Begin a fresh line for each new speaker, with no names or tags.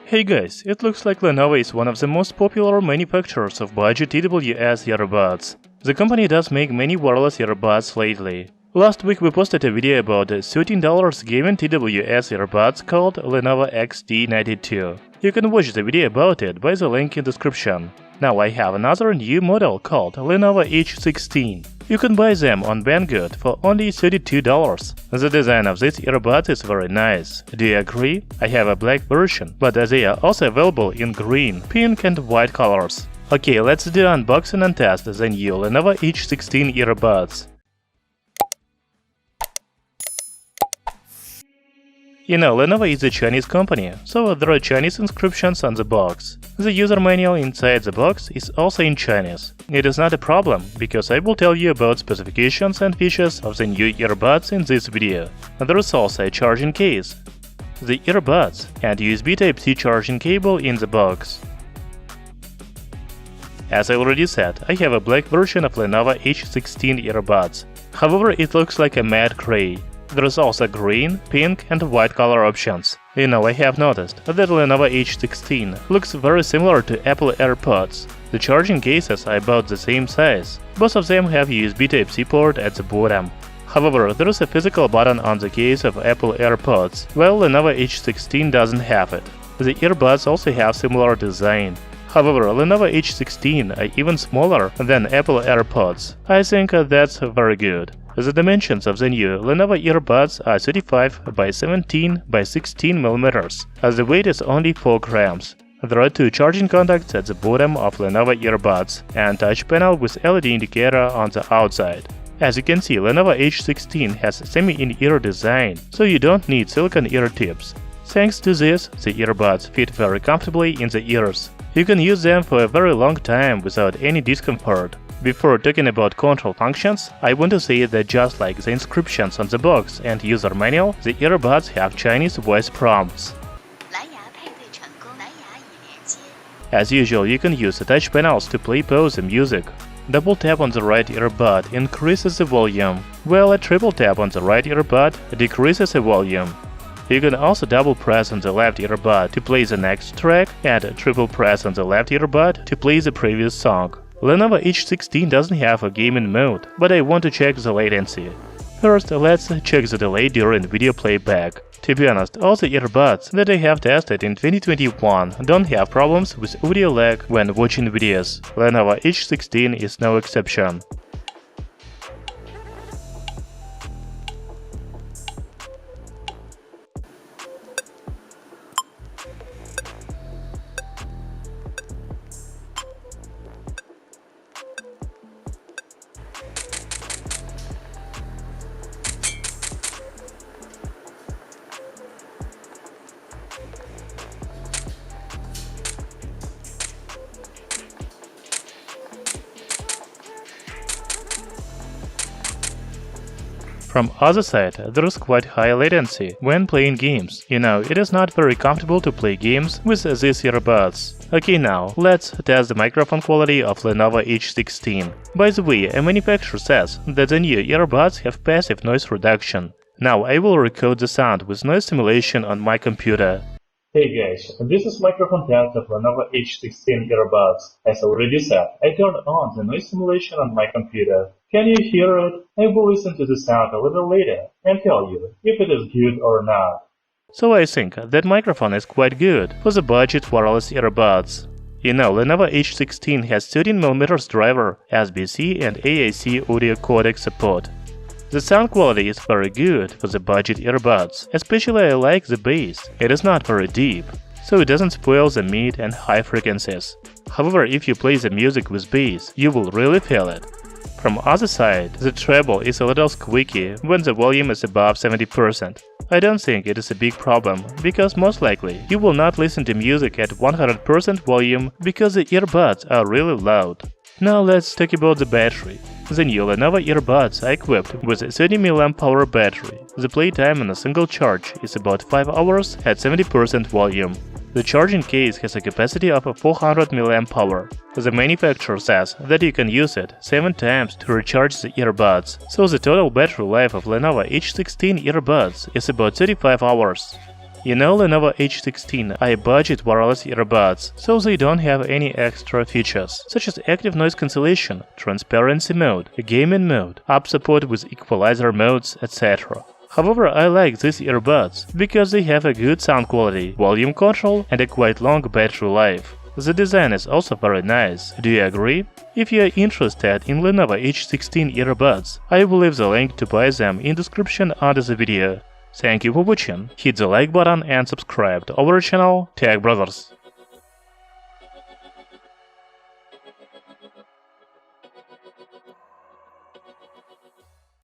Hey guys, it looks like Lenovo is one of the most popular manufacturers of budget TWS earbuds. The company does make many wireless earbuds lately. Last week we posted a video about $13 gaming TWS earbuds called Lenovo XT92. You can watch the video about it by the link in description. Now I have another new model called Lenovo H16. You can buy them on Banggood for only $32. The design of these earbuds is very nice. Do you agree? I have a black version, but they are also available in green, pink and white colors. Okay, let's do unboxing and test the new Lenovo H16 earbuds. You know, Lenovo is a Chinese company, so there are Chinese inscriptions on the box. The user manual inside the box is also in Chinese. It is not a problem, because I will tell you about specifications and features of the new earbuds in this video. There is also a charging case, the earbuds, and USB Type-C charging cable in the box. As I already said, I have a black version of Lenovo H16 earbuds. However, it looks like a matte gray. There is also green, pink and white color options. You know, I have noticed that Lenovo H16 looks very similar to Apple AirPods. The charging cases are about the same size. Both of them have USB Type-C port at the bottom. However, there is a physical button on the case of Apple AirPods, while Lenovo H16 doesn't have it. The earbuds also have similar design. However, Lenovo H16 are even smaller than Apple AirPods. I think that's very good. The dimensions of the new Lenovo earbuds are 35 by 17 by 16 mm, as the weight is only 4 grams. There are two charging contacts at the bottom of Lenovo earbuds and touch panel with LED indicator on the outside. As you can see, Lenovo H16 has semi-in-ear design, so you don't need silicone ear tips. Thanks to this, the earbuds fit very comfortably in the ears. You can use them for a very long time without any discomfort. Before talking about control functions, I want to say that just like the inscriptions on the box and user manual, the earbuds have Chinese voice prompts. As usual, you can use the touch panels to play pause the music. Double tap on the right earbud increases the volume, while a triple tap on the right earbud decreases the volume. You can also double press on the left earbud to play the next track and triple press on the left earbud to play the previous song. Lenovo H16 doesn't have a gaming mode, but I want to check the latency. First, let's check the delay during video playback. To be honest, all the earbuds that I have tested in 2021 don't have problems with audio lag when watching videos. Lenovo H16 is no exception. From other side, there is quite high latency when playing games. You know, it is not very comfortable to play games with these earbuds. Okay, now, let's test the microphone quality of Lenovo H16. By the way, a manufacturer says that the new earbuds have passive noise reduction. Now I will record the sound with noise simulation on my computer. Hey guys, this is microphone test of Lenovo H16 earbuds. As already said, I turned on the noise simulation on my computer. Can you hear it? I will listen to the sound a little later and tell you if it is good or not. So I think that microphone is quite good for the budget wireless earbuds. You know, Lenovo H16 has 13mm driver, SBC and AAC audio codec support. The sound quality is very good for the budget earbuds, especially I like the bass. It is not very deep, so it doesn't spoil the mid and high frequencies. However, if you play the music with bass, you will really feel it. From other side, the treble is a little squeaky when the volume is above 70%. I don't think it is a big problem, because most likely you will not listen to music at 100% volume because the earbuds are really loud. Now let's talk about the battery. The new Lenovo earbuds are equipped with a 30 mAh battery. The playtime on a single charge is about 5 hours at 70% volume. The charging case has a capacity of 400 mAh. The manufacturer says that you can use it 7 times to recharge the earbuds, so the total battery life of Lenovo H16 earbuds is about 35 hours. You know, Lenovo H16 are budget wireless earbuds, so they don't have any extra features, such as active noise cancellation, transparency mode, gaming mode, app support with equalizer modes, etc. However, I like these earbuds because they have a good sound quality, volume control, and a quite long battery life. The design is also very nice. Do you agree? If you are interested in Lenovo H16 earbuds, I will leave the link to buy them in description under the video. Thank you for watching, hit the like button and subscribe to our channel Tech Brothers.